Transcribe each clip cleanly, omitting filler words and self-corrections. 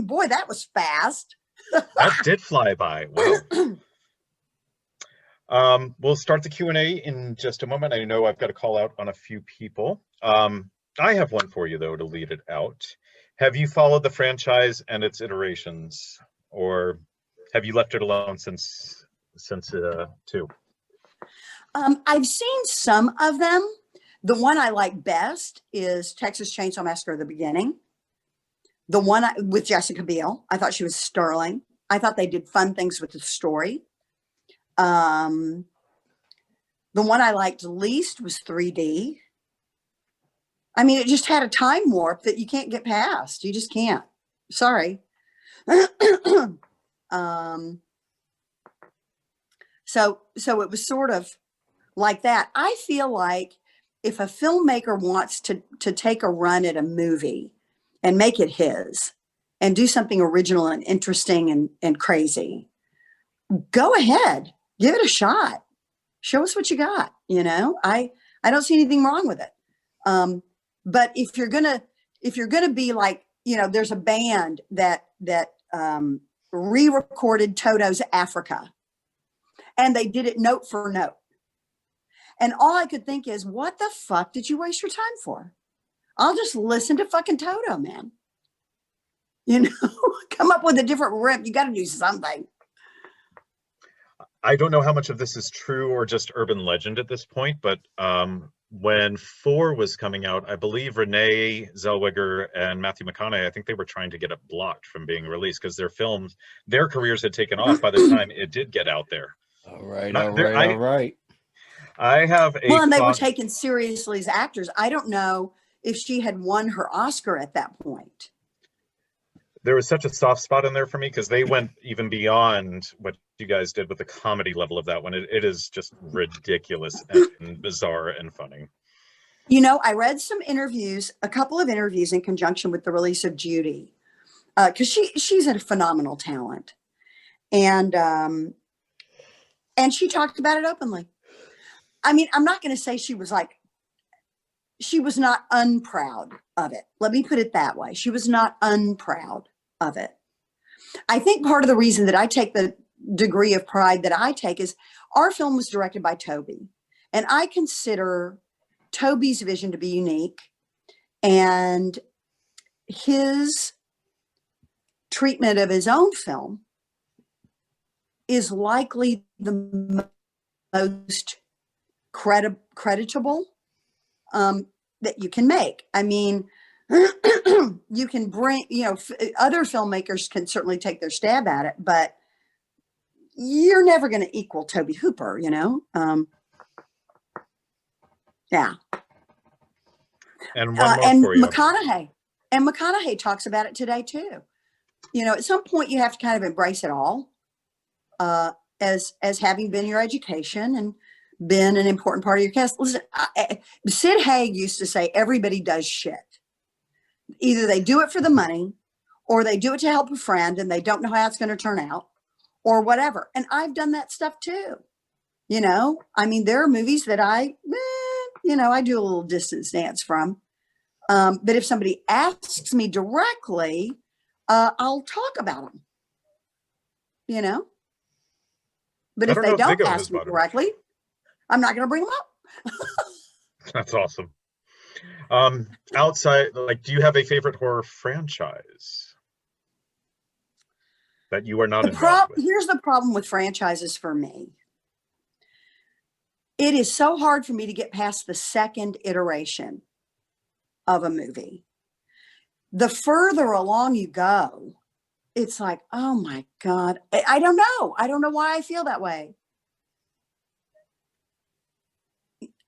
Boy, that was fast. That did fly by. Wow. We'll start the Q&A in just a moment. I know I've got to call out on a few people. I have one for you, though, to lead it out. Have you followed the franchise and its iterations, or have you left it alone since two? I've seen some of them. The one I like best is Texas Chainsaw Massacre at the beginning. The one with Jessica Biel, I thought she was sterling. I thought they did fun things with the story. The one I liked least was 3D. I mean, it just had a time warp that you can't get past. You just can't. Sorry. So it was sort of like that. I feel like if a filmmaker wants to take a run at a movie and make it his and do something original and interesting and crazy, go ahead, give it a shot. Show us what you got. You know, I don't see anything wrong with it. But if you're gonna be like, you know, there's a band that re-recorded Toto's Africa, and they did it note for note. And all I could think is, what the fuck did you waste your time for? I'll just listen to fucking Toto, man. You know, come up with a different rip. You got to do something. I don't know how much of this is true or just urban legend at this point, but when 4 was coming out, I believe Renee Zellweger and Matthew McConaughey, I think they were trying to get it blocked from being released because their careers had taken off by the time it did get out there. All right. I have and they were taken seriously as actors. I don't know if she had won her Oscar at that point. There was such a soft spot in there for me because they went even beyond what you guys did with the comedy level of that one. It is just ridiculous and bizarre and funny. You know, I read a couple of interviews in conjunction with the release of Judy, because she's a phenomenal talent, and she talked about it openly. I mean, I'm not going to say she was not unproud of it. Let me put it that way. She was not unproud of it. I think part of the reason that I take the degree of pride that I take is our film was directed by Toby. And I consider Toby's vision to be unique, and his treatment of his own film is likely the most creditable that you can make. I mean, you can bring, you know, other filmmakers can certainly take their stab at it, but you're never going to equal Tobe Hooper, you know? Yeah. And one more for you. McConaughey talks about it today too. You know, at some point you have to kind of embrace it all, as having been your education and been an important part of your cast. Listen, Sid Haig used to say, everybody does shit. Either they do it for the money, or they do it to help a friend and they don't know how it's going to turn out, or whatever. And I've done that stuff too. You know, I mean, there are movies that I do a little distance dance from. But if somebody asks me directly, I'll talk about them, you know. But if they don't ask me directly, I'm not going to bring them up. That's awesome. Outside, like, do you have a favorite horror franchise that you are not involved with? Here's the problem with franchises for me. It is so hard for me to get past the second iteration of a movie. The further along you go, it's like, oh my God, I don't know. I don't know why I feel that way.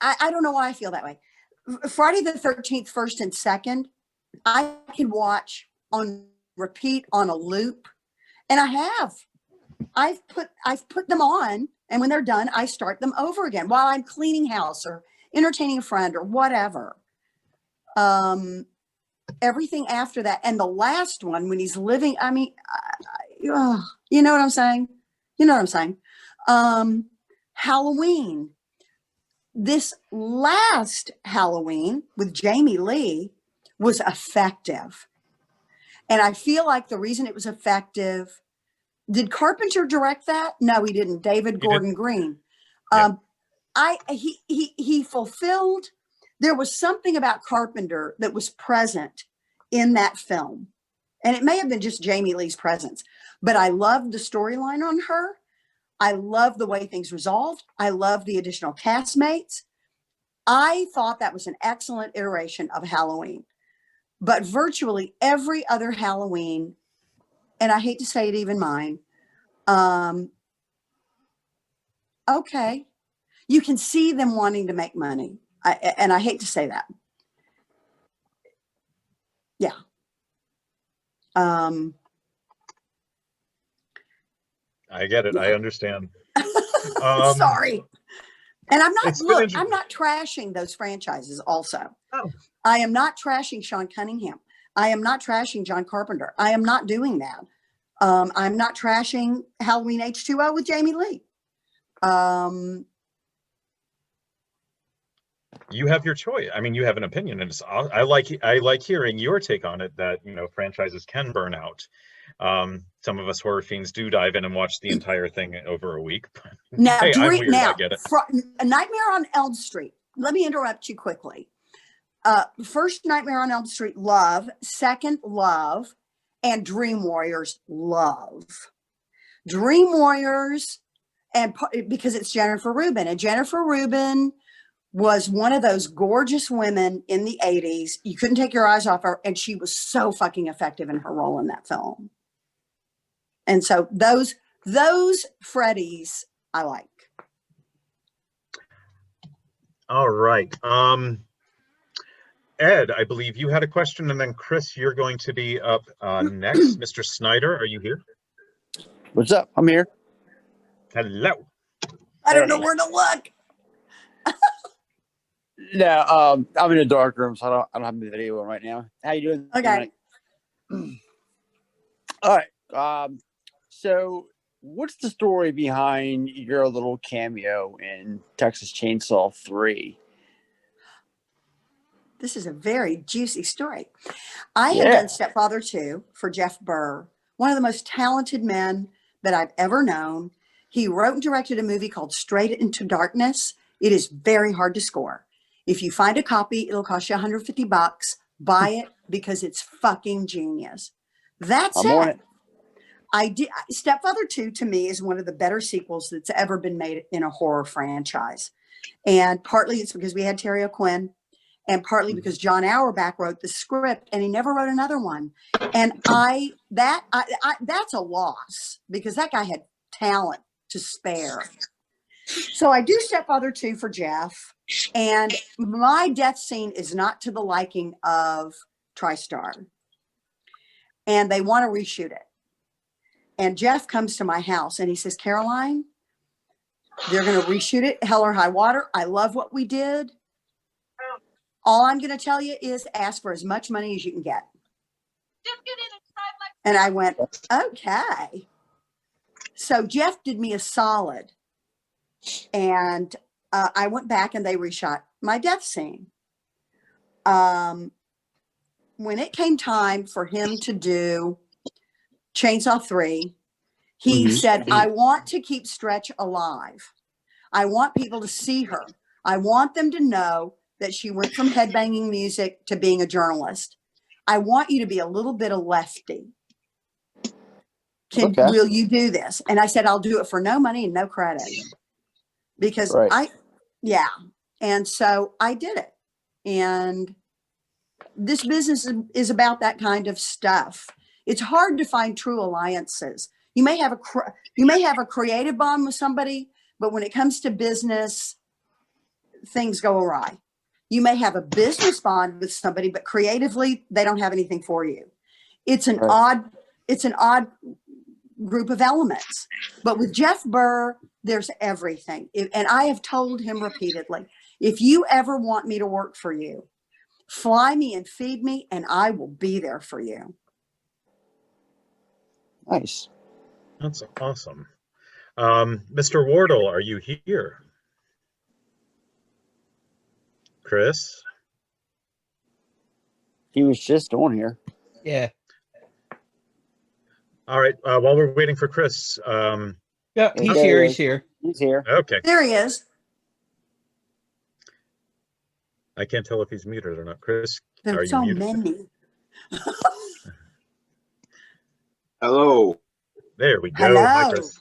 I don't know why I feel that way. Friday the 13th, first and second, I can watch on repeat on a loop. And I've put them on, and when they're done, I start them over again while I'm cleaning house or entertaining a friend or whatever. Everything after that. And the last one, when he's living, I mean, you know what I'm saying? You know what I'm saying? Halloween. This last Halloween with Jamie Lee was effective. And I feel like the reason it was effective, did Carpenter direct that? No, he didn't. David Gordon Green. Yeah. He fulfilled, there was something about Carpenter that was present in that film. And it may have been just Jamie Lee's presence, but I loved the storyline on her. I love the way things resolved. I love the additional castmates. I thought that was an excellent iteration of Halloween. But virtually every other Halloween, and I hate to say it, even mine, okay, you can see them wanting to make money. And I hate to say that. Yeah. I get it. I understand. Sorry. And I'm not, It's been look, interesting. I'm not trashing those franchises also. Oh. I am not trashing Sean Cunningham. I am not trashing John Carpenter. I am not doing that. I'm not trashing Halloween H2O with Jamie Lee. You have your choice. I mean, you have an opinion, and it's, I like hearing your take on it. That, you know, franchises can burn out. Some of us horror fiends do dive in and watch the entire thing over a week. Now, hey, I'm weird. I get it. A Nightmare on Elm Street. Let me interrupt you quickly. First Nightmare on Elm Street, love. Second, love. And Dream Warriors, love. Dream Warriors, and because it's Jennifer Rubin, and Jennifer Rubin was one of those gorgeous women in the 80s. You couldn't take your eyes off her, and she was so fucking effective in her role in that film. And so those Freddies I like. All right. Ed, I believe you had a question, and then Chris, you're going to be up next. Mr. Snyder, are you here? What's up? I'm here. Hello. I don't know where to look. No, I'm in a dark room, so I don't have the video on right now. How you doing? Okay. All right. So what's the story behind your little cameo in Texas Chainsaw 3? This is a very juicy story. I have done Stepfather 2 for Jeff Burr, one of the most talented men that I've ever known. He wrote and directed a movie called Straight Into Darkness. It is very hard to score. If you find a copy, it'll cost you $150. Buy it because it's fucking genius. That's I'm on it. I did. Stepfather 2 to me is one of the better sequels that's ever been made in a horror franchise. And partly it's because we had Terry O'Quinn, and partly because John Auerbach wrote the script and he never wrote another one. And that's a loss because that guy had talent to spare. So I do Stepfather 2 for Jeff, and my death scene is not to the liking of TriStar, and they want to reshoot it. And Jeff comes to my house and he says, Caroline, they're going to reshoot it, hell or high water. I love what we did. All I'm going to tell you is ask for as much money as you can get. And I went, okay. So Jeff did me a solid. And I went back and they reshot my death scene. When it came time for him to do Chainsaw 3, he said, I want to keep Stretch alive. I want people to see her. I want them to know that she went from headbanging music to being a journalist. I want you to be a little bit of lefty. Will you do this? And I said, I'll do it for no money and no credit. Because and so I did it. And this business is about that kind of stuff. It's hard to find true alliances. You may have a creative bond with somebody, but when it comes to business, things go awry. You may have a business bond with somebody, but creatively, they don't have anything for you. It's an odd group of elements. But with Jeff Burr, there's everything. And I have told him repeatedly, if you ever want me to work for you, fly me and feed me, and I will be there for you. Nice. That's awesome. Mr. Wardle, are you here? Chris? He was just on here. Yeah. All right. While we're waiting for Chris, Yeah, Hey, he's there here. he He's is. here. He's here. okay. There he is. I can't tell if he's muted or not. Chris, are There's you so muted? many. Hello. There we go. Hello. Hi, Chris.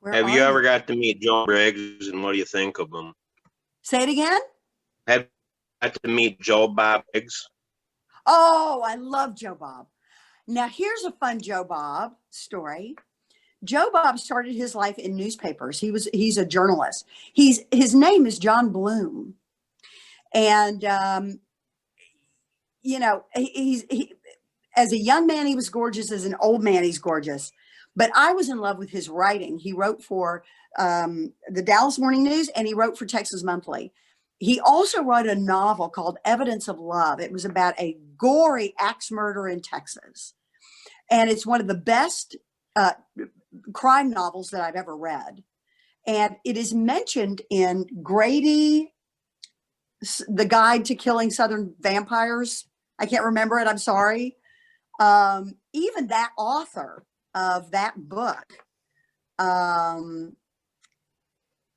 Where Have are you ever got to meet Joe Briggs, and what do you think of him? Say it again. Have you got to meet Joe Bob Briggs? Oh, I love Joe Bob. Now, here's a fun Joe Bob story. Joe Bob started his life in newspapers. He's a journalist. His name is John Bloom, and he as a young man he was gorgeous. As an old man he's gorgeous. But I was in love with his writing. He wrote for the Dallas Morning News, and he wrote for Texas Monthly. He also wrote a novel called Evidence of Love. It was about a gory axe murder in Texas. And it's one of the best crime novels that I've ever read. And it is mentioned in Grady, The Guide to Killing Southern Vampires. I can't remember it. I'm sorry. Even that author of that book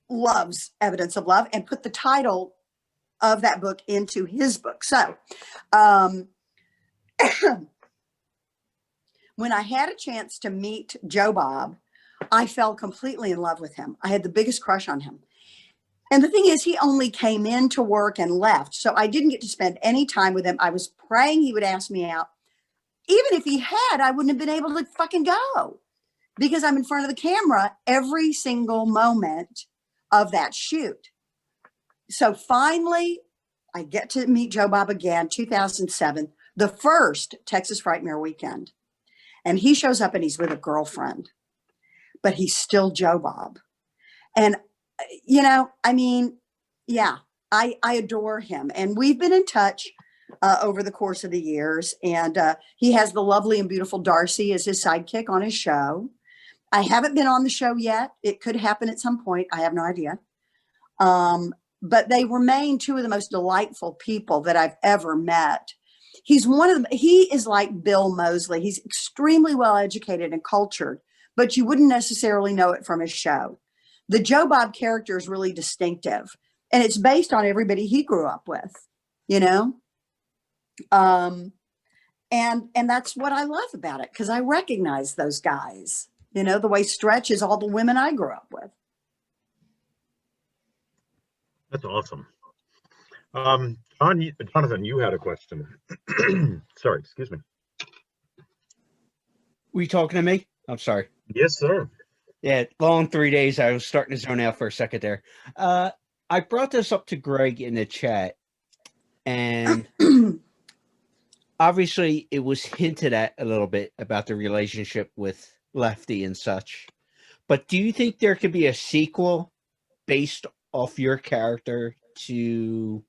loves Evidence of Love and put the title of that book into his book. So when I had a chance to meet Joe Bob, I fell completely in love with him. I had the biggest crush on him. And the thing is, he only came in to work and left. So I didn't get to spend any time with him. I was praying he would ask me out. Even if he had, I wouldn't have been able to fucking go because I'm in front of the camera every single moment of that shoot. So finally, I get to meet Joe Bob again, 2007, the first Texas Frightmare weekend. And he shows up and he's with a girlfriend, but he's still Joe Bob. And, I adore him. And we've been in touch over the course of the years. And he has the lovely and beautiful Darcy as his sidekick on his show. I haven't been on the show yet. It could happen at some point. I have no idea. But they remain two of the most delightful people that I've ever met. He's one of them. He is like Bill Moseley. He's extremely well educated and cultured, but you wouldn't necessarily know it from his show. The Joe Bob character is really distinctive, and it's based on everybody he grew up with, and that's what I love about it, because I recognize those guys, the way Stretch is all the women I grew up with. That's awesome. Jonathan, you had a question. Sorry, excuse me. Were you talking to me? I'm sorry. Yes, sir. Yeah, long 3 days. I was starting to zone out for a second there. I brought this up to Greg in the chat, and obviously it was hinted at a little bit about the relationship with Lefty and such. But do you think there could be a sequel based off your character to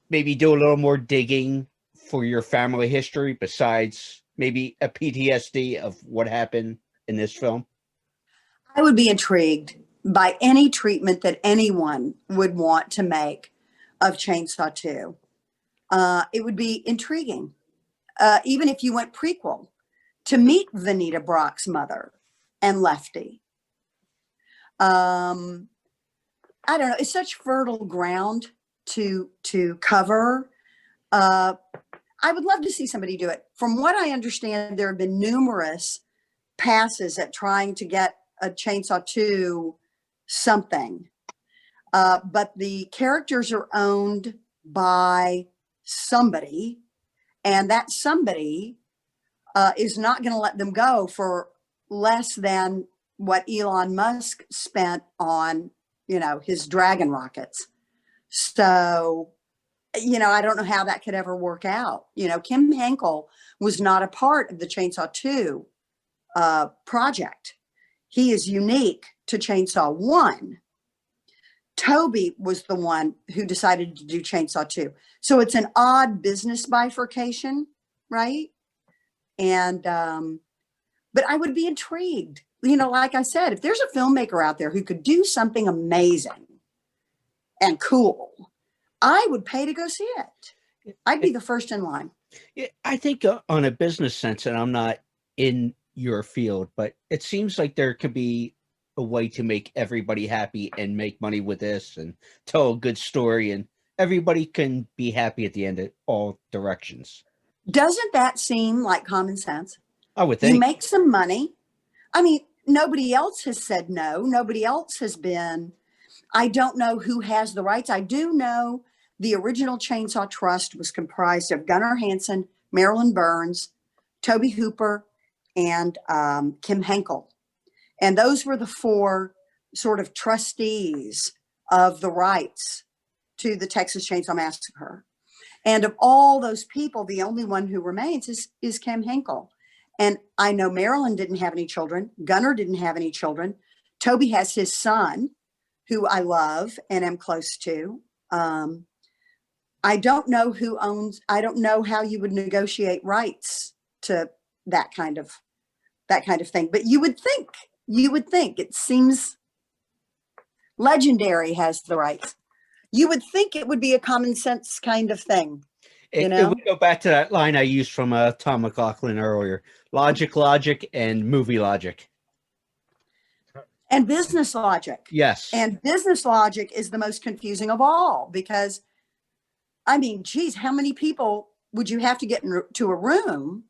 maybe do a little more digging for your family history besides maybe a PTSD of what happened in this film? I would be intrigued by any treatment that anyone would want to make of Chainsaw 2. It would be intriguing. Even if you went prequel, to meet Vanita Brock's mother and Lefty. I don't know. It's such fertile ground to cover. I would love to see somebody do it. From what I understand, there have been numerous passes at trying to get a Chainsaw 2 something. But the characters are owned by somebody, and that somebody is not going to let them go for less than what Elon Musk spent on, his Dragon rockets. So, I don't know how that could ever work out. Kim Henkel was not a part of the Chainsaw 2 project. He is unique to Chainsaw 1. Toby was the one who decided to do Chainsaw 2. So it's an odd business bifurcation, right? And, but I would be intrigued. Like I said, if there's a filmmaker out there who could do something amazing and cool, I would pay to go see it. I'd be the first in line. Yeah, I think on a business sense, and I'm not in your field, but it seems like there could be a way to make everybody happy and make money with this and tell a good story, and everybody can be happy at the end of all directions. Doesn't that seem like common sense? I would You think. make some money. I mean, nobody else has said no. Nobody else has been. I don't know who has the rights. I do know the original Chainsaw Trust was comprised of Gunnar Hansen, Marilyn Burns, Toby Hooper, and Kim Henkel. And those were the four sort of trustees of the rights to the Texas Chainsaw Massacre. And of all those people, the only one who remains is Kim Henkel. And I know Marilyn didn't have any children. Gunnar didn't have any children. Toby has his son, who I love and am close to. I don't know who owns, I don't know how you would negotiate rights to that kind of thing. But you would think it seems Legendary has the rights. You would think it would be a common sense kind of thing. It know? would go back to that line I used from Tom McLaughlin earlier: logic, and movie logic. And business logic. Yes. And business logic is the most confusing of all because, I mean, geez, how many people would you have to get into a room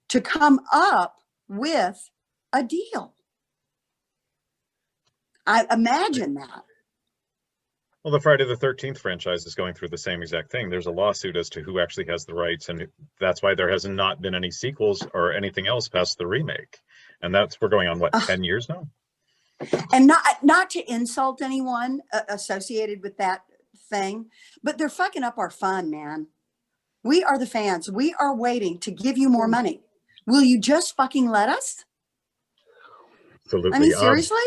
to come up with a deal? I imagine that. Well, the Friday the 13th franchise is going through the same exact thing. There's a lawsuit as to who actually has the rights, and that's why there has not been any sequels or anything else past the remake. And we're going on, what, 10 years now? And not to insult anyone associated with that thing, but they're fucking up our fun, man. We are the fans. We are waiting to give you more money. Will you just fucking let us? Absolutely. I mean, seriously?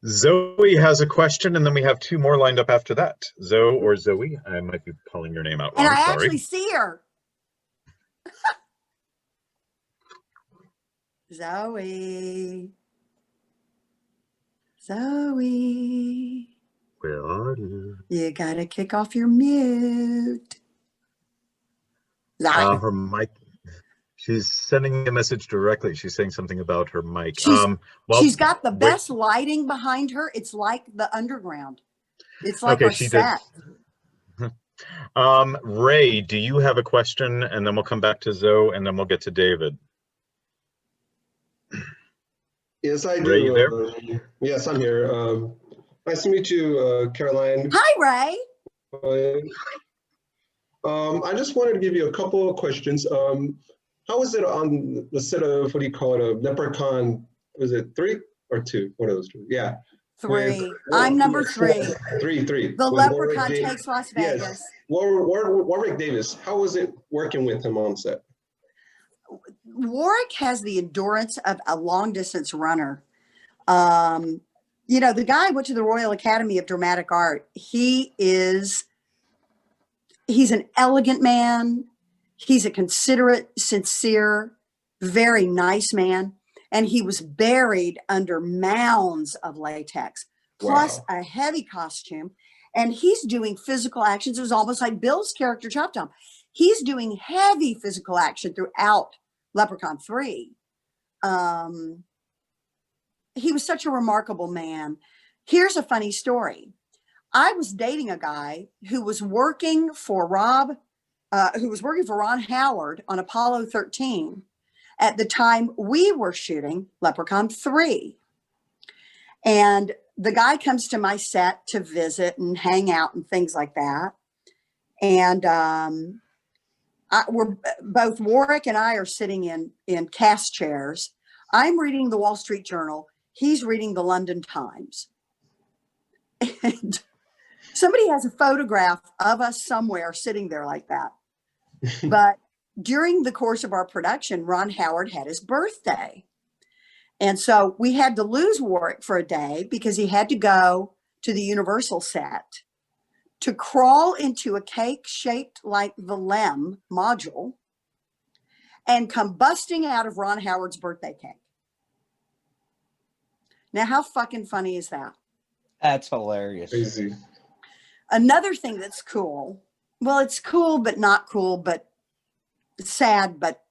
Zoe has a question, and then we have two more lined up after that. Zoe or Zoe, I might be calling your name out wrong. And I Sorry. actually see her. Zoe. Zoe. Where are you? You gotta kick off your mute. Zoe. Her mic. She's sending a message directly. She's saying something about her mic. She's got the best lighting behind her. It's like the underground. It's like our set. Ray, do you have a question? And then we'll come back to Zoe, and then we'll get to David. Yes, I do. Ray, you there? Yes, I'm here. Nice to meet you, Caroline. Hi, Ray. I just wanted to give you a couple of questions. How was it on the set of, what do you call it, a Leprechaun? Was it 3 or 2? One of those two. Yeah. 3. I'm number 3. 3. The Leprechaun takes Las Vegas. Yes. Warwick Davis. How was it working with him on set? Warwick has the endurance of a long distance runner. The guy went to the Royal Academy of Dramatic Art. He's an elegant man. He's a considerate, sincere, very nice man. And he was buried under mounds of latex, plus a heavy costume. And he's doing physical actions. It was almost like Bill's character, Chop Tom. He's doing heavy physical action throughout Leprechaun 3. He was such a remarkable man. Here's a funny story. I was dating a guy who was working for Ron Howard on Apollo 13 at the time we were shooting Leprechaun 3. And the guy comes to my set to visit and hang out and things like that. And we're both, Warwick and I are sitting in cast chairs. I'm reading the Wall Street Journal. He's reading the London Times. And somebody has a photograph of us somewhere sitting there like that. But during the course of our production, Ron Howard had his birthday. And so we had to lose Warwick for a day because he had to go to the Universal set to crawl into a cake shaped like the LEM module and come busting out of Ron Howard's birthday cake. Now, how fucking funny is that? That's hilarious. Crazy. Another thing that's cool, well, it's cool, but not cool, but sad, but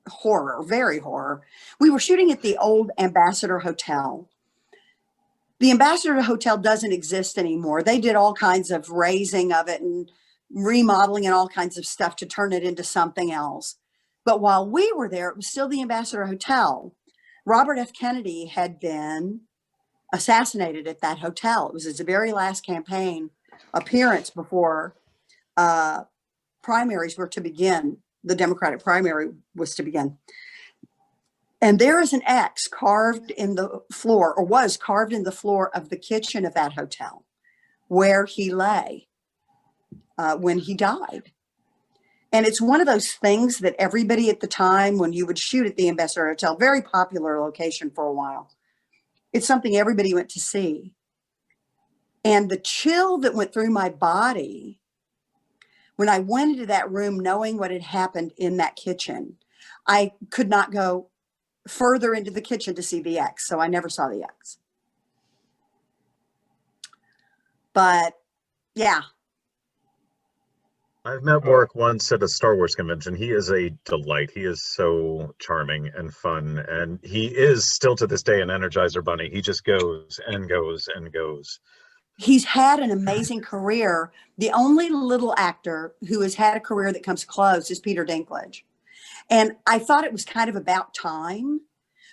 horror, very horror. We were shooting at the old Ambassador Hotel. The Ambassador Hotel doesn't exist anymore. They did all kinds of raising of it and remodeling and all kinds of stuff to turn it into something else. But while we were there, it was still the Ambassador Hotel. Robert F. Kennedy had been assassinated at that hotel. It was his very last campaign appearance before primaries were to begin. The Democratic primary was to begin. And there is an X carved in the floor, or was carved in the floor of the kitchen of that hotel where he lay when he died. And it's one of those things that everybody at the time, when you would shoot at the Ambassador Hotel, very popular location for a while, it's something everybody went to see. And the chill that went through my body when I went into that room, knowing what had happened in that kitchen, I could not go further into the kitchen to see the X. So I never saw the X. But yeah. I've met Warwick once at a Star Wars convention. He is a delight. He is so charming and fun. And he is still to this day an Energizer Bunny. He just goes and goes and goes. He's had an amazing career. The only little actor who has had a career that comes close is Peter Dinklage. And I thought it was kind of about time,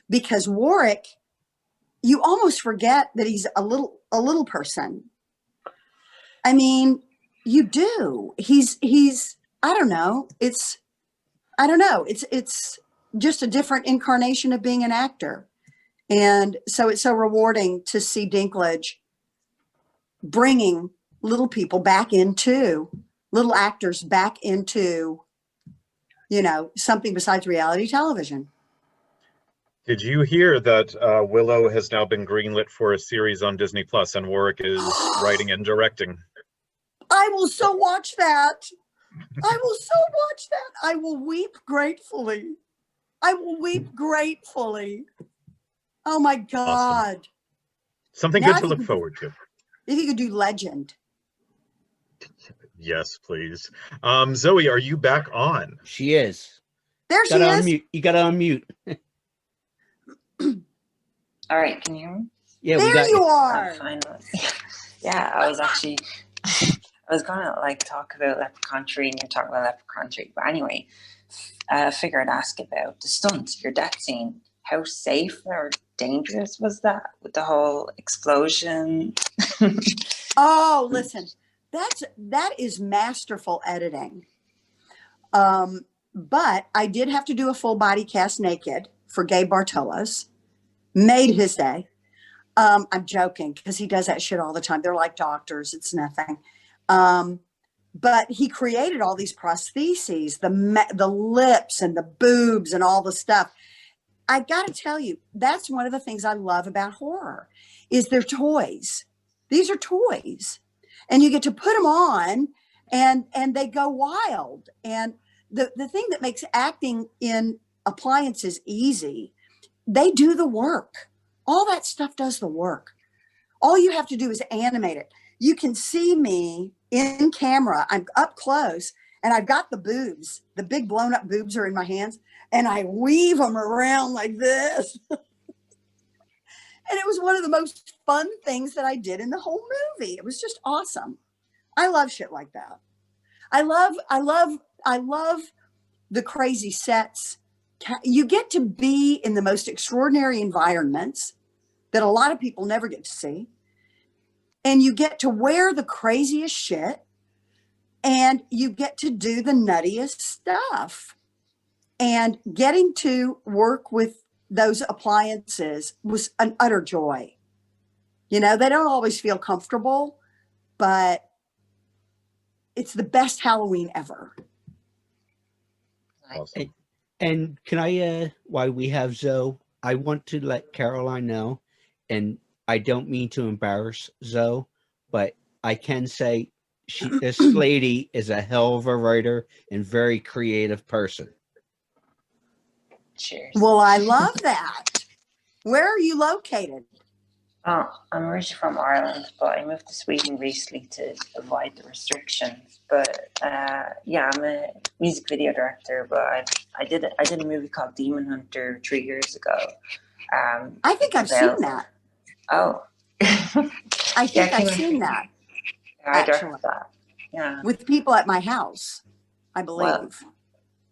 because Warwick, you almost forget that he's a little person. I mean, you do. He's I don't know. It's just a different incarnation of being an actor. And so it's so rewarding to see Dinklage bringing little actors back into, something besides reality television. Did you hear that Willow has now been greenlit for a series on Disney Plus, and Warwick is writing and directing? I will so watch that. I will so watch that. I will weep gratefully. Oh my God. Awesome. Something Now good to look forward to. If you could do Legend. Yes, please. Zoe, are you back on? She is. There she is. Unmute. You gotta unmute. All right, can you hear me? Yeah, there we got you are. Finally. Yeah, I was gonna talk about Leprechaun Tree, and you're talking about Leprechaun Tree. But anyway, I figured I'd ask about the stunts, your death scene. How safe or dangerous was that with the whole explosion? Oh, listen, that is masterful editing. But I did have to do a full body cast naked for Gabe Bartolos. Made his day. I'm joking, because he does that shit all the time. They're like doctors. It's nothing. But he created all these prostheses, the lips and the boobs and all the stuff. I got to tell you, that's one of the things I love about horror, is they're toys. These are toys, and you get to put them on, and they go wild. And the thing that makes acting in appliances easy, they do the work. All that stuff does the work. All you have to do is animate it. You can see me in camera. I'm up close, and I've got the boobs. The big blown up boobs are in my hands, and I weave them around like this. And it was one of the most fun things that I did in the whole movie. It was just awesome. I love shit like that. I love the crazy sets. You get to be in the most extraordinary environments that a lot of people never get to see. And you get to wear the craziest shit, and you get to do the nuttiest stuff. And getting to work with those appliances was an utter joy. They don't always feel comfortable, but it's the best Halloween ever. Awesome. And can I, while we have Zoe, I want to let Caroline know, and I don't mean to embarrass Zoe, but I can say this lady is a hell of a writer and very creative person. Cheers. Well, I love that. Where are you located? Oh, I'm originally from Ireland, but I moved to Sweden recently to avoid the restrictions. But yeah, I'm a music video director. But I did a movie called Demon Hunter 3 years ago. I think I've seen that. Oh, I think I've seen that I directed actually that. Yeah. with people at my house, I Well, believe.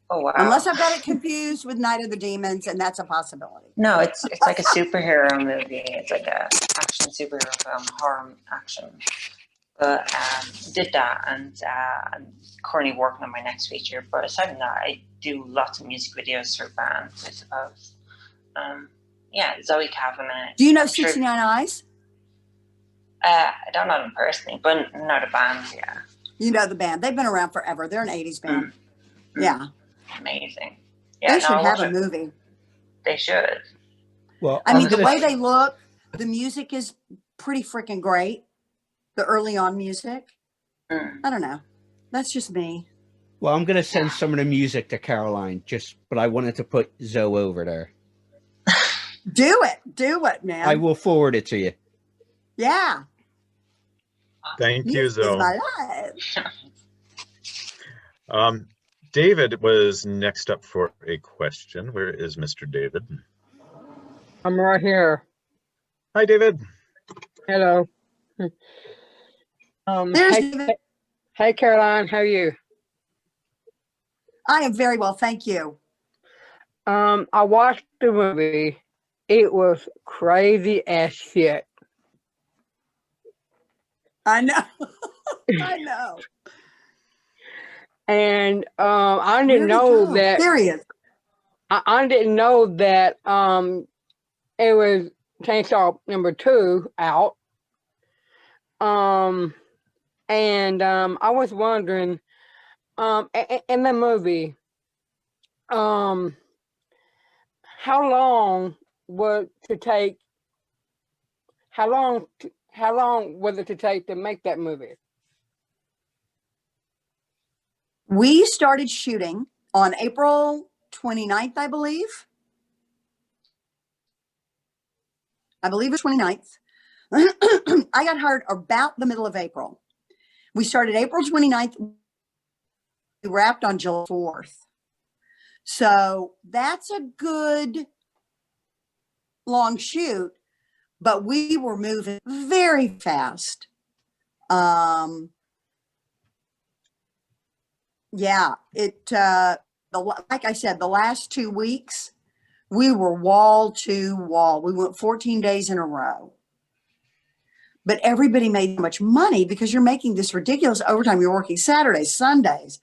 oh wow. Unless I've got it confused with Night of the Demons, and that's a possibility. No, it's like a superhero movie. It's like a action superhero film, horror action. But did that, and I'm currently working on my next feature. But aside from that, I do lots of music videos for bands, I suppose. Yeah, Zoe Kavanagh. Do you know I'm sure- 69 Eyes? I don't know them personally, but know the band. Yeah, You know the band. They've been around forever. They're an 80s band. Yeah. Amazing. Yeah, They should I have watch a it. movie. They should. Well, I I'm mean, the gonna- way they look, the music is pretty freaking great. The early on music. Mm. I don't know. That's just me. Well, I'm gonna send some of the music to Caroline, but I wanted to put Zoe over there. Do it, man. I will forward it to you. Yeah. Thank you, Music is Zoe. my life. David was next up for a question. Where is Mr. David? I'm right here. Hi, David. Hello. There's Hey, David. hey, Caroline, how are you? I am very well, thank you. I watched the movie. It was crazy as shit. I know. I know. And I Where'd didn't he know go? that. There he is. I didn't know that it was Chainsaw #2 out. And I was wondering, in the movie, how long was to take? How long was it to take to make that movie? We started shooting on April 29th, I believe. I believe it's 29th. I got hired about the middle of April. We started April 29th. We wrapped on July 4th. So that's a good long shoot, but we were moving very fast. Yeah, like I said, the last 2 weeks, we were wall to wall. We went 14 days in a row. But everybody made so much money because you're making this ridiculous overtime. You're working Saturdays, Sundays.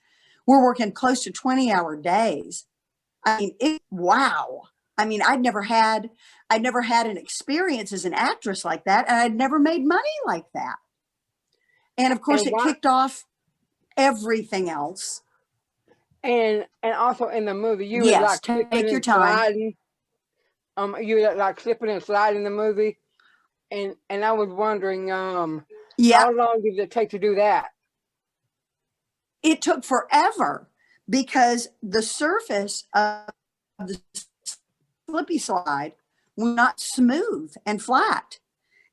We're working close to 20-hour days. I mean, wow. I mean, I'd never had an experience as an actress like that, and I'd never made money like that. And of course, it kicked off everything else. And also in the movie, you Yes, were like take slipping your and time. sliding. You were like slipping and sliding in the movie, and I was wondering, Yeah, how long did it take to do that? it took forever because the surface of the slippy slide was not smooth and flat.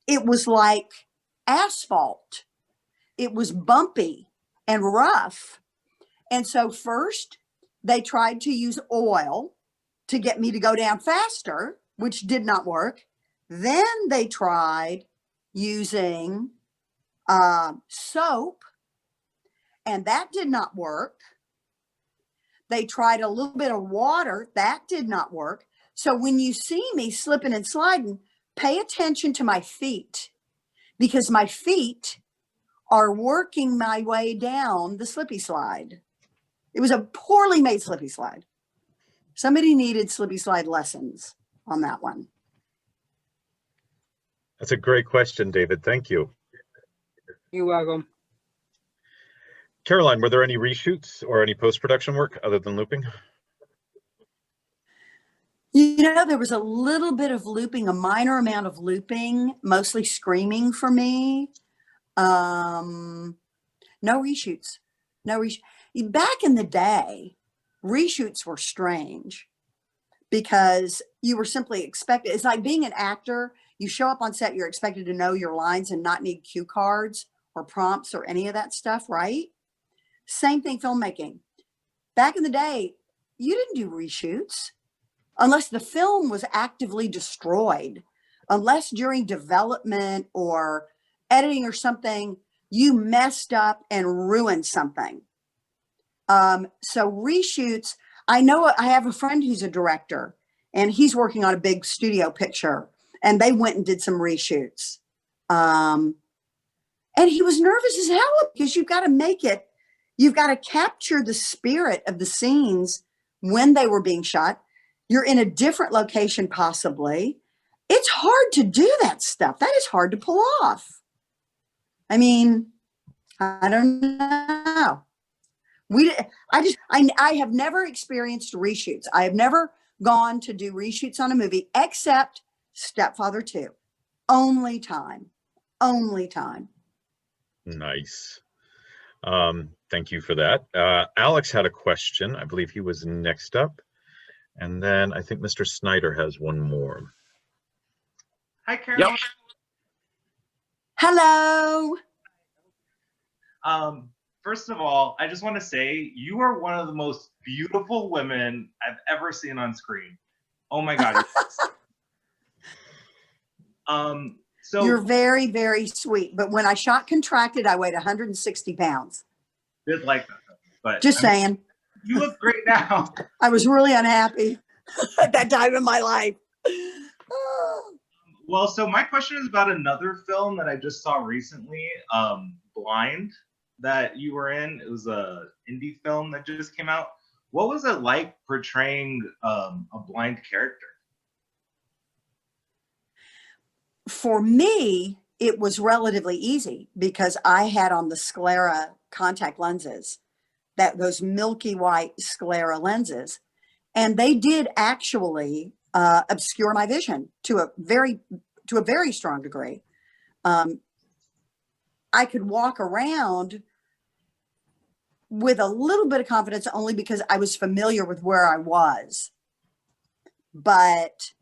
It was like asphalt. It was bumpy and rough. And so first they tried to use oil to get me to go down faster, which did not work. Then they tried using soap, and that did not work. They tried a little bit of water. That did not work. So when you see me slipping and sliding, pay attention to my feet, because my feet are working my way down the slippy slide. It was a poorly made slippy slide. Somebody needed slippy slide lessons on that one. That's a great question, David. Thank you. You're welcome. Caroline, were there any reshoots or any post-production work other than looping? You know, there was a little bit of looping, a minor amount of looping, mostly screaming for me. No reshoots. Back in the day, reshoots were strange because you were simply expected. It's like being an actor. you show up on set, you're expected to know your lines and not need cue cards or prompts or any of that stuff, right? Same thing filmmaking. Back in the day, you didn't do reshoots unless the film was actively destroyed, unless during development or editing or something, you messed up and ruined something. So reshoots, I know I have a friend who's a director and he's working on a big studio picture and they went and did some reshoots. And he was nervous as hell because you've got to make it, you've got to capture the spirit of the scenes when they were being shot. You're in a different location, possibly. It's hard to do that stuff. That is hard to pull off. I mean, I don't know. I have never experienced reshoots. I have never gone to do reshoots on a movie except Stepfather 2. Only time. Nice. Thank you for that. Alex had a question. I believe he was next up. And then I think Mr. Snyder has one more. Hi, Carol. Yep. Hello. First of all, I just want to say you are one of the most beautiful women I've ever seen on screen. Oh my God. So You're very, very sweet. But when I shot Contracted, I weighed 160 pounds. did like that, but Just saying. You look great now. I was really unhappy at that time in my life. Well, so my question is about another film that I just saw recently, Blind, that you were in. It was a indie film that just came out. What was it like portraying a blind character? For me, it was relatively easy because I had on the sclera contact lenses, those milky white sclera lenses, and they did actually obscure my vision to a very strong degree. I could walk around with a little bit of confidence only because I was familiar with where I was. But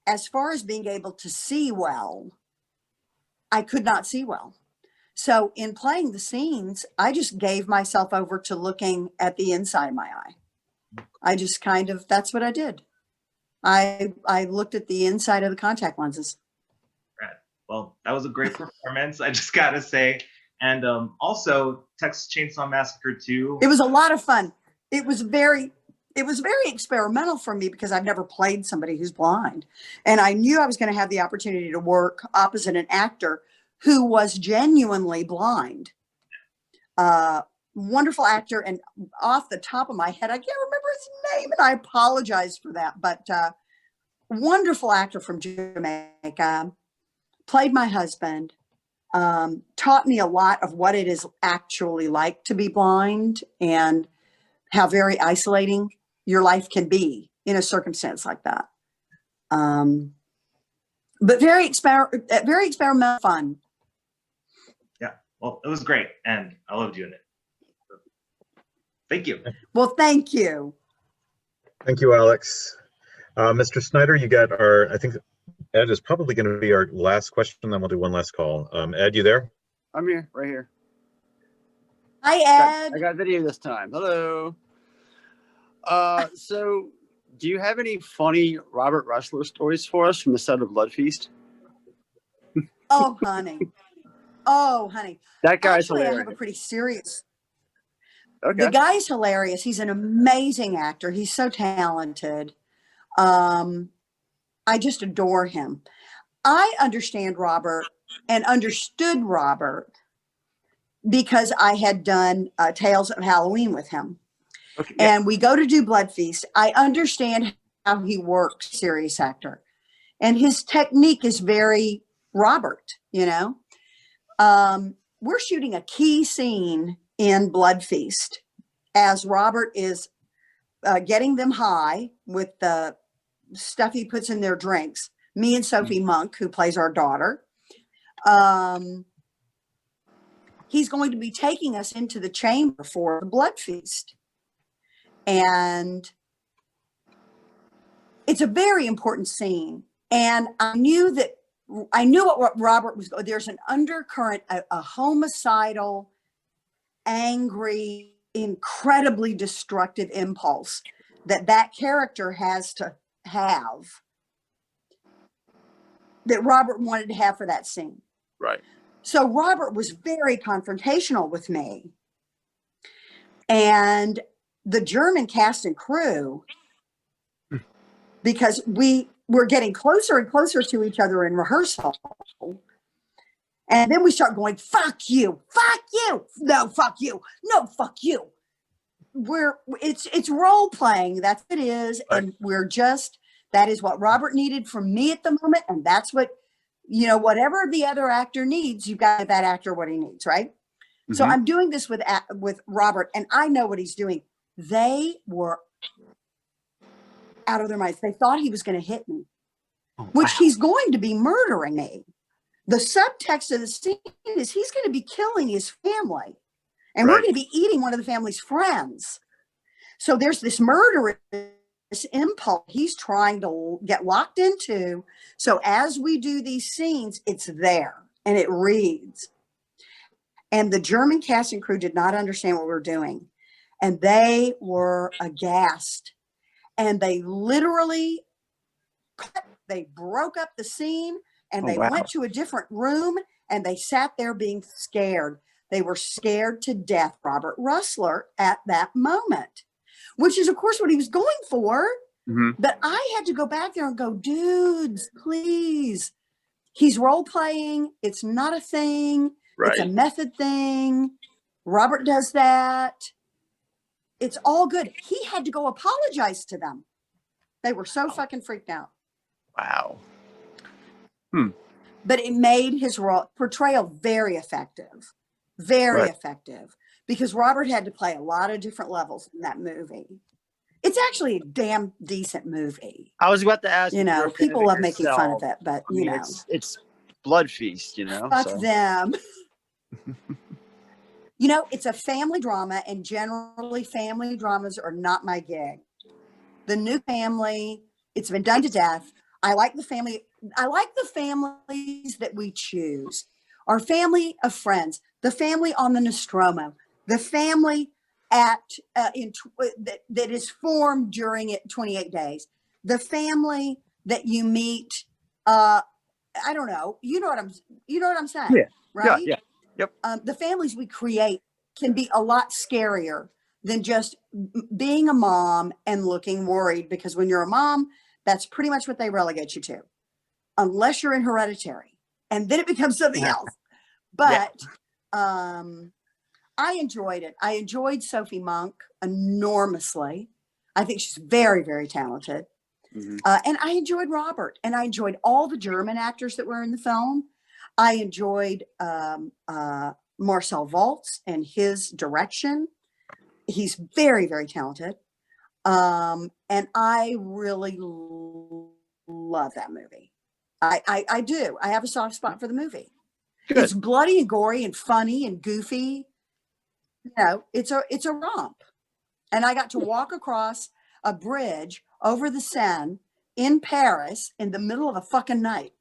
as far as being able to see well, I could not see well. So in playing the scenes, I just gave myself over to looking at the inside of my eye. I just that's what I did. I looked at the inside of the contact lenses. Right. Well, that was a great performance, I just gotta say. And also, Texas Chainsaw Massacre 2. It was a lot of fun. It was very experimental for me because I've never played somebody who's blind. And I knew I was going to have the opportunity to work opposite an actor who was genuinely blind. Wonderful actor. And off the top of my head, I can't remember his name and I apologize for that, but wonderful actor from Jamaica, played my husband, taught me a lot of what it is actually like to be blind and how very isolating your life can be in a circumstance like that. But very experimental fun. Yeah, well, it was great, and I loved you in it. Thank you. Well, thank you. Thank you, Alex. Mr. Snyder, you got I think Ed is probably going to be our last question, then we'll do one last call. Ed, you there? I'm here, right here. Hi, Ed. I got video this time. Hello. So, do you have any funny Robert Ressler stories for us from the set of Blood Feast? Oh, honey. Oh, honey. That guy's Actually, hilarious. I have a pretty serious. Okay. The guy's hilarious. He's an amazing actor. He's so talented. I just adore him. I understand Robert and understood Robert because I had done Tales of Halloween with him. Okay. Yeah. And we go to do Blood Feast. I understand how he works, serious actor. And his technique is very Robert, you know. We're shooting a key scene in Blood Feast as Robert is getting them high with the stuff he puts in their drinks. Me and Sophie Monk, who plays our daughter. He's going to be taking us into the chamber for the Blood Feast. And it's a very important scene. And I knew that I knew what Robert was. There's an undercurrent, a homicidal, angry, incredibly destructive impulse that character has to have, that Robert wanted to have for that scene. Right. So Robert was very confrontational with me. And the German cast and crew, because we were getting closer and closer to each other in rehearsal. And then we start going, fuck you, no, fuck you, no, fuck you. It's role playing, that's what it is. Right. And that is what Robert needed from me at the moment. And that's what, whatever the other actor needs, you've got that actor what he needs, right? Mm-hmm. So I'm doing this with Robert, and I know what he's doing. They were out of their minds. They thought he was going to hit me, which he's going to be murdering me. The subtext of the scene is he's going to be killing his family, and we're going to be eating one of the family's friends. So there's this murderous impulse he's trying to get locked into. So as we do these scenes, it's there and it reads. And the German cast and crew did not understand what we were doing. And they were aghast. And they literally they broke up the scene and they went to a different room and they sat there being scared. They were scared to death, Robert Russler, at that moment, which is, of course, what he was going for. Mm-hmm. But I had to go back there and go, dudes, please. He's role playing. It's not a thing. Right. It's a method thing. Robert does that. It's all good. He had to go apologize to them. They were so fucking freaked out. Wow. But it made his portrayal very effective. Very effective. Because Robert had to play a lot of different levels in that movie. It's actually a damn decent movie. I was about to ask. People love making fun of it, but it's Blood Feast, Fuck them. It's a family drama, and generally family dramas are not my gig. The New Family, it's been done to death. I like the families that we choose. Our family of friends, the family on the Nostromo, the family that is formed during 28 days, the family that you meet. I don't know. You know what I'm saying? Yeah. Right? Yeah. Yep. The families we create can be a lot scarier than just being a mom and looking worried, because when you're a mom, that's pretty much what they relegate you to, unless you're in Hereditary, and then it becomes something else. But I enjoyed it. I enjoyed Sophie Monk enormously. I think she's very, very talented. Mm-hmm. And I enjoyed Robert, and I enjoyed all the German actors that were in the film. I enjoyed Marcel Waltz and his direction. He's very, very talented. And I really love that movie. I do. I have a soft spot for the movie. Good. It's bloody and gory and funny and goofy. It's a romp. And I got to walk across a bridge over the Seine in Paris in the middle of a fucking night.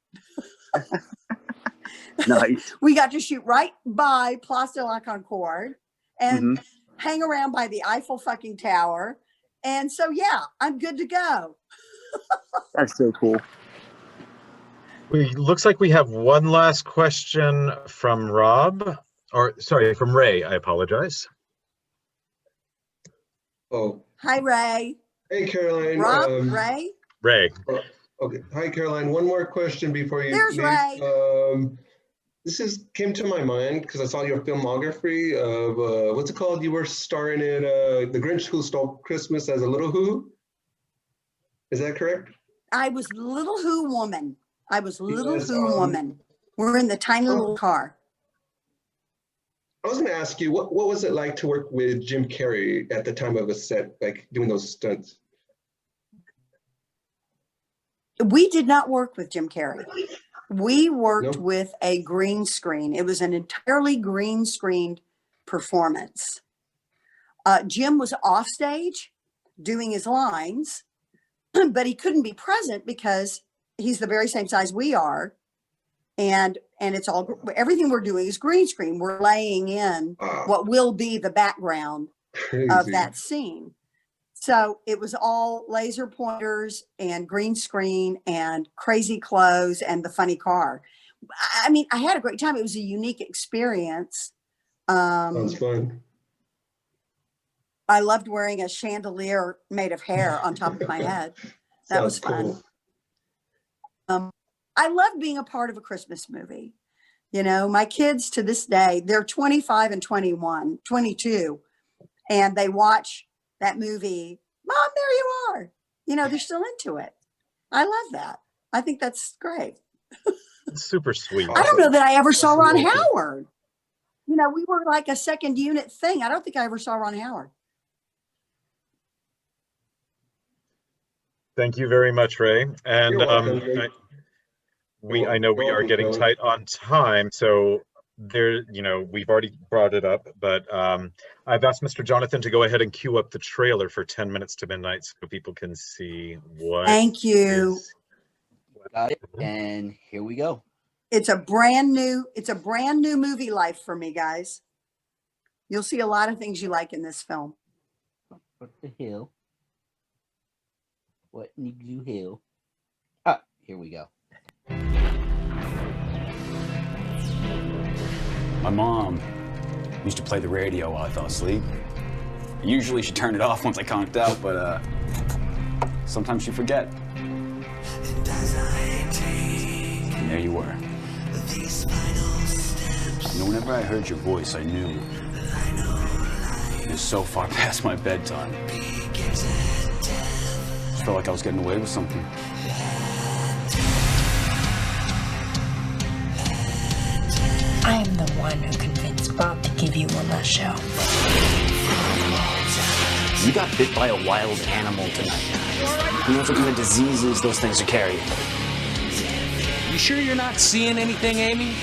Nice. We got to shoot right by Place de la Concorde and hang around by the Eiffel fucking Tower. And so, I'm good to go. That's so cool. Looks like we have one last question from from Ray. I apologize. Oh. Hi, Ray. Hey, Caroline. Rob, Ray? Ray. Okay. Hi, Caroline. One more question before you There's leave. Ray. This came to my mind because I saw your filmography of, what's it called? You were starring in The Grinch Who Stole Christmas as a Little Who. Is that correct? I was Little Who Woman. Woman. We're in the tiny little car. I was going to ask you, what was it like to work with Jim Carrey at the time of a set, like doing those stunts? We did not work with Jim Carrey. We worked with a green screen. It was an entirely green screened performance. Jim was off stage doing his lines, but he couldn't be present because he's the very same size we are. and it's all, everything we're doing is green screen. We're laying in what will be the background of that scene. So it was all laser pointers and green screen and crazy clothes and the funny car. I mean, I had a great time. It was a unique experience. Sounds fun. I loved wearing a chandelier made of hair on top of my head. That was fun. Cool. I love being a part of a Christmas movie. You know, my kids to this day, they're 25 and 21, 22, and they watch that movie. Mom, there you are. You know, they're still into it. I love that. I think that's great. It's super sweet. I don't know that I ever saw Ron Howard. You know, we were like a second unit thing. I don't think I ever saw Ron Howard. Thank you very much, Ray. And I know we are welcome, getting Kelly. tight on time, so there, you know, we've already brought it up, but I've asked Mr. Jonathan to go ahead and queue up the trailer for 10 minutes to midnight so people can see what. Thank you. Got it. And here we go. It's a brand new movie life for me, guys. You'll see a lot of things you like in this film. What the hell? What need you hell? Ah, here we go. My mom used to play the radio while I fell asleep. Usually she'd turn it off once I conked out, but sometimes she'd forget. And there you were. You know, whenever I heard your voice, I knew it was so far past my bedtime. Just felt like I was getting away with something. I am the one who convinced Bob to give you one last show. You got bit by a wild animal tonight. Who knows what kind of diseases those things are carrying? You sure you're not seeing anything, Amy?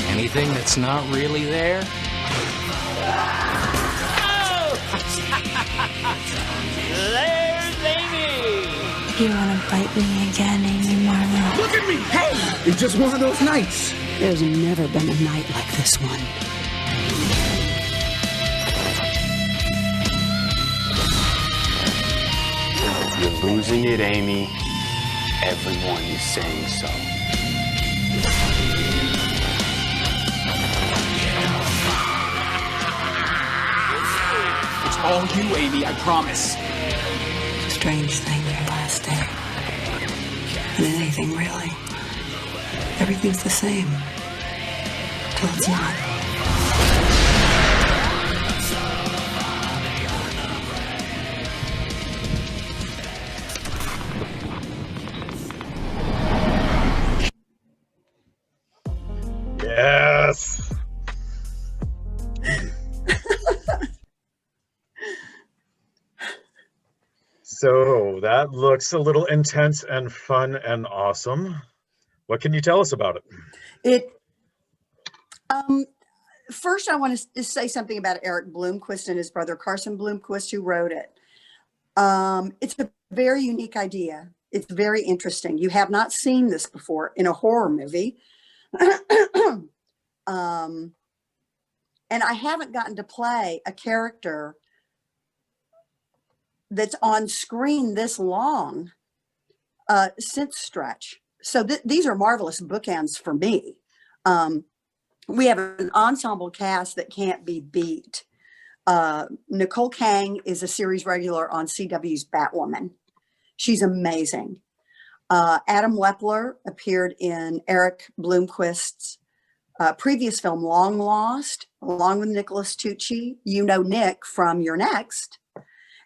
Anything that's not really there? Oh! There's Amy! You want to bite me again, Amy Marlowe? Look at me! Hey! It's just one of those nights. There's never been a night like this one. You're losing it, Amy. Everyone is saying so. It's all you, Amy, I promise. Strange thing, your last day. And anything, really. Everything's the same. Till it's not. Yes. So that looks a little intense and fun and awesome. What can you tell us about it? First, I want to say something about Eric Bloomquist and his brother Carson Bloomquist, who wrote it. It's a very unique idea. It's very interesting. You have not seen this before in a horror movie. And I haven't gotten to play a character that's on screen this long since Stretch. So these are marvelous bookends for me. We have an ensemble cast that can't be beat. Nicole Kang is a series regular on CW's Batwoman. She's amazing. Adam Wepler appeared in Eric Bloomquist's previous film, Long Lost, along with Nicholas Tucci. You know Nick from You're Next.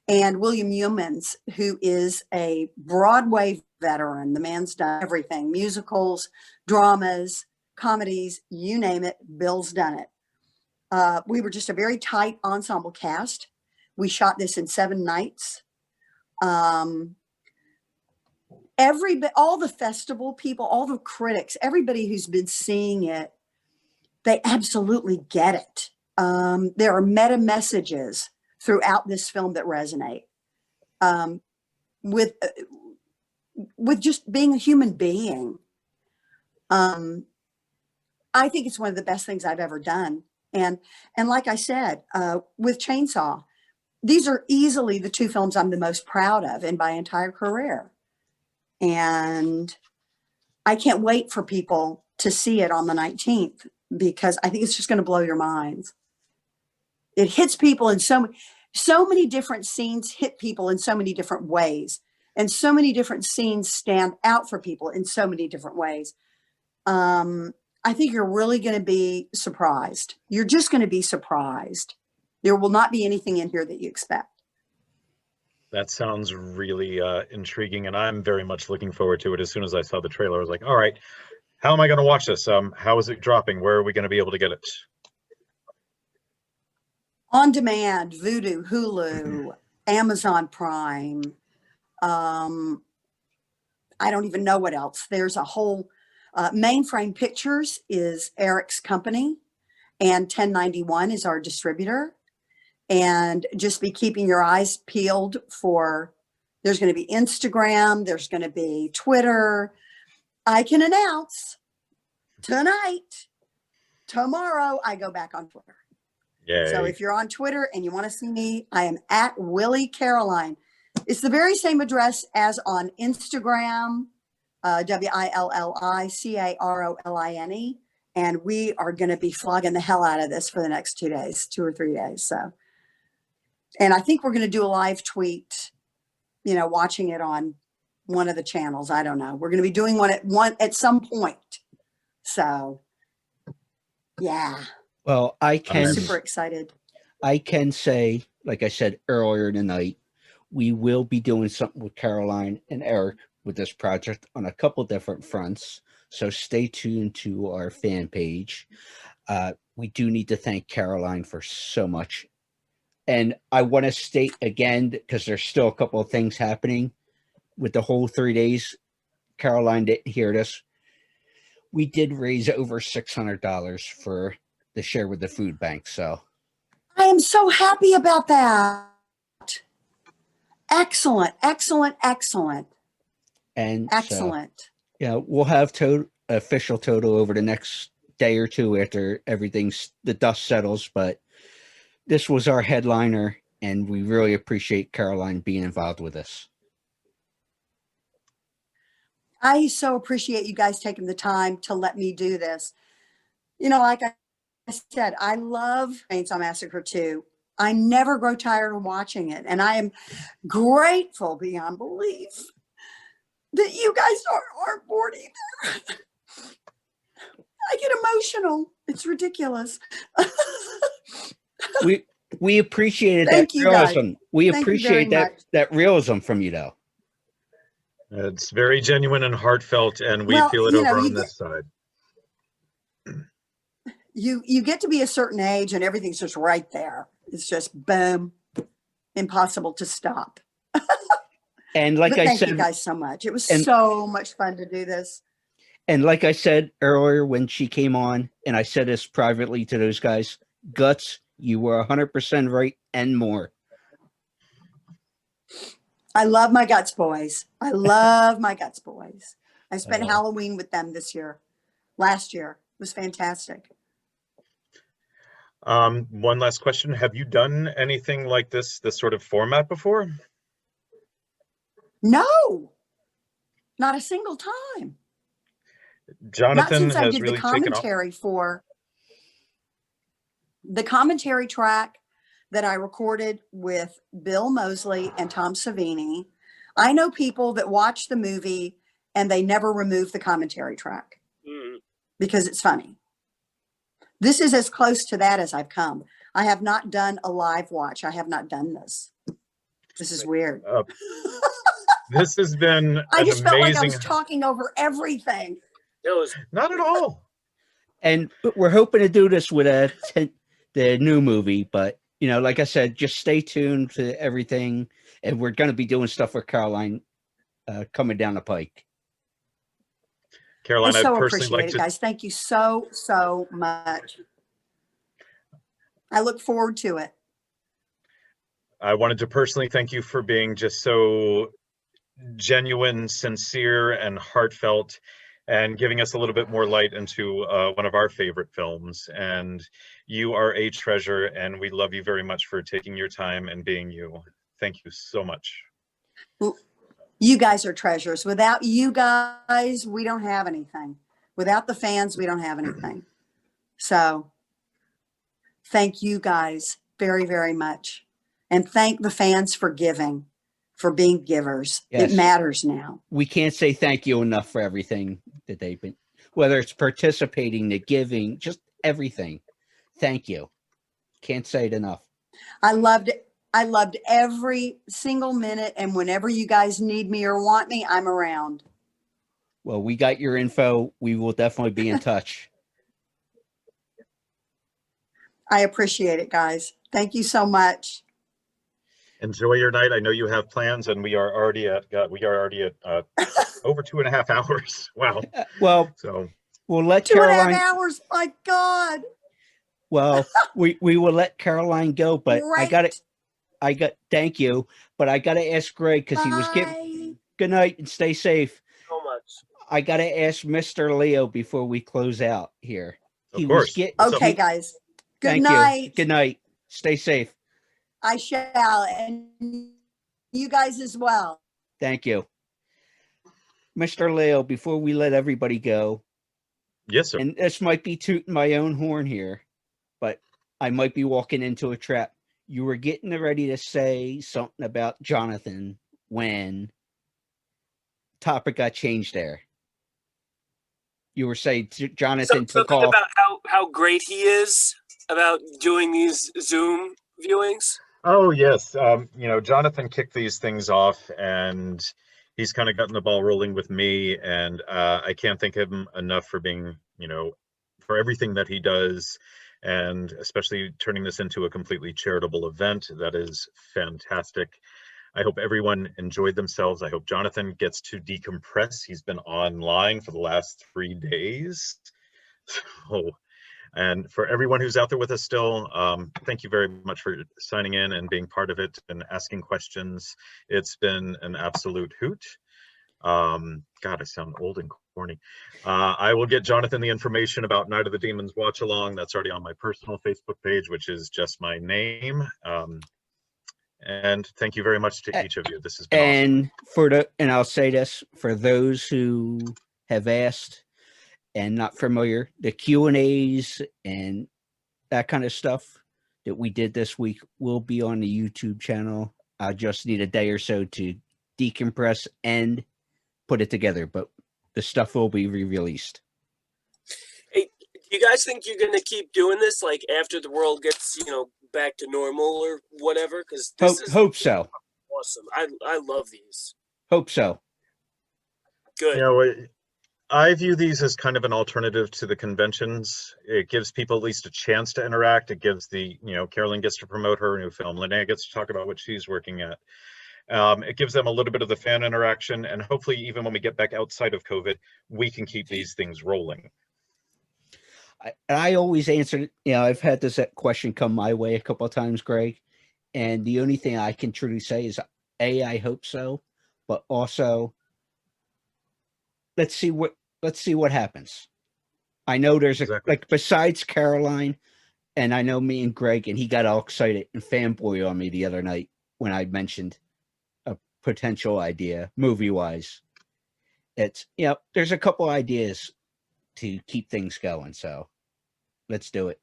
And William Youmans, who is a Broadway veteran. The man's done everything, musicals, dramas, comedies, you name it, Bill's done it. We were just a very tight ensemble cast. We shot this in 7 nights. All the festival people, all the critics, everybody who's been seeing it, they absolutely get it. There are meta messages throughout this film that resonate with just being a human being. I think it's one of the best things I've ever done. And like I said, with Chainsaw, these are easily the two films I'm the most proud of in my entire career. And I can't wait for people to see it on the 19th, because I think it's just going to blow your minds. It hits people in so many different scenes, hit people in so many different ways. And so many different scenes stand out for people in so many different ways. I think you're really going to be surprised. You're just going to be surprised. There will not be anything in here that you expect. That sounds really intriguing, and I'm very much looking forward to it. As soon as I saw the trailer, I was like, all right, how am I going to watch this? How is it dropping? Where are we going to be able to get it? On demand, Vudu, Hulu, Amazon Prime. I don't even know what else. There's a whole Mainframe Pictures is Eric's company, and 1091 is our distributor. And just be keeping your eyes peeled for, there's going to be Instagram, there's going to be Twitter. I can announce tonight, tomorrow, I go back on Twitter. Yay. So if you're on Twitter and you want to see me, I am at Willie Caroline. It's the very same address as on Instagram, WILLICAROLINE. And we are going to be flogging the hell out of this for the next 2 days, 2 or 3 days. So, and I think we're going to do a live tweet, watching it on one of the channels. I don't know. We're going to be doing one at some point. So, yeah. Well, I'm super excited. I can say, like I said earlier tonight, we will be doing something with Caroline and Eric with this project on a couple different fronts. So stay tuned to our fan page. We do need to thank Caroline for so much. And I want to state again, because there's still a couple of things happening with the whole 3 days. Caroline didn't hear this. We did raise over $600 for the share with the food bank. So I am so happy about that. Excellent, excellent, excellent. And excellent. So, yeah, we'll have official total over the next day or two after the dust settles. But this was our headliner, and we really appreciate Caroline being involved with us. I so appreciate you guys taking the time to let me do this. Like I said, I love Chainsaw Massacre 2. I never grow tired of watching it. And I am grateful beyond belief that you guys aren't bored either. I get emotional. It's ridiculous. We appreciated that realism. We appreciate that realism from you, though. It's very genuine and heartfelt, and we feel it over on this side. You get to be a certain age and everything's just right there. It's just boom, impossible to stop. And like I said, thank you guys so much. It was so much fun to do this. And like I said earlier when she came on, and I said this privately to those guys, Guts, you were 100% right and more. I love my Guts boys. I love my Guts boys. I spent Halloween with them last year. It was fantastic. One last question. Have you done anything like this sort of format before? No, not a single time. Jonathan not since I has did really the commentary for the commentary track that I recorded with Bill Moseley and Tom Savini. I know people that watch the movie and they never remove the commentary track because it's funny. This is as close to that as I've come. I have not done a live watch. I have not done this. This is weird. This has been I just felt like I was talking over everything. Not at all. And we're hoping to do this with the new movie, but like I said, just stay tuned to everything, and we're going to be doing stuff with Caroline coming down the pike. Caroline, I so appreciate it, guys. Thank you so much. I look forward to it. I wanted to personally thank you for being just so genuine, sincere, and heartfelt. and giving us a little bit more light into one of our favorite films. And you are a treasure, and we love you very much for taking your time and being you. Thank you so much. You guys are treasures. Without you guys, we don't have anything. Without the fans, we don't have anything. So thank you guys very, very much. And thank the fans for giving, for being givers. Yes. It matters now. We can't say thank you enough for everything that they've been, whether it's participating, the giving, just everything. Thank you. Can't say it enough. I loved it. I loved every single minute. And whenever you guys need me or want me, I'm around. Well, we got your info. We will definitely be in touch. I appreciate it, guys. Thank you so much. Enjoy your night. I know you have plans, and we are already at over 2.5 hours. Wow. Well, so we'll let 2.5 Caroline. hours. My God. Well, we will let Caroline go, but Right. thank you, but I got to ask Greg because he was getting good night and stay safe. So much. I got to ask Mr. Leo before we close out here. Of course. Okay, guys. Good Thank night. you. Good night. Stay safe. I shall. And you guys as well. Thank you. Mr. Leo, before we let everybody go. Yes, sir. And this might be tooting my own horn here, but I might be walking into a trap. You were getting ready to say something about Jonathan when topic got changed there. You were saying Jonathan took something off. about how great he is about doing these Zoom viewings. Oh, yes. Jonathan kicked these things off, and he's kind of gotten the ball rolling with me, and I can't thank him enough for being, for everything that he does, and especially turning this into a completely charitable event. That is fantastic. I hope everyone enjoyed themselves. I hope Jonathan gets to decompress. He's been online for the last 3 days. So, and for everyone who's out there with us still, thank you very much for signing in and being part of it and asking questions. It's been an absolute hoot. God, I sound old and corny. I will get Jonathan the information about Night of the Demons watch along. That's already on my personal Facebook page, which is just my name. And thank you very much to each of you. This has been awesome. And I'll say this for those who have asked and not familiar, the Q&As and that kind of stuff that we did this week will be on the YouTube channel. I just need a day or so to decompress and put it together, but the stuff will be re-released. Hey, do you guys think you're gonna keep doing this like after the world gets back to normal or whatever? Because hope so. Awesome. I love these. Hope so. Good. I view these as kind of an alternative to the conventions. It gives people at least a chance to interact. It gives Carolyn gets to promote her new film. Linnea gets to talk about what she's working at. It gives them a little bit of the fan interaction, and hopefully even when we get back outside of COVID, we can keep these things rolling. I always answer, I've had this question come my way a couple of times, Greg, and the only thing I can truly say is, I hope so, but also let's see what happens. I know there's besides Caroline, and I know me and Greg, and he got all excited and fanboy on me the other night when I mentioned a potential idea movie-wise. It's, there's a couple ideas to keep things going, so let's do it.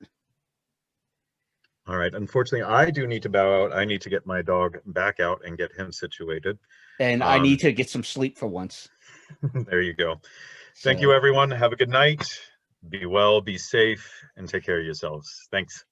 All right. Unfortunately, I do need to bow out. I need to get my dog back out and get him situated. And I need to get some sleep for once. There you go. Thank you, everyone. Have a good night. Be well, be safe, and take care of yourselves. Thanks.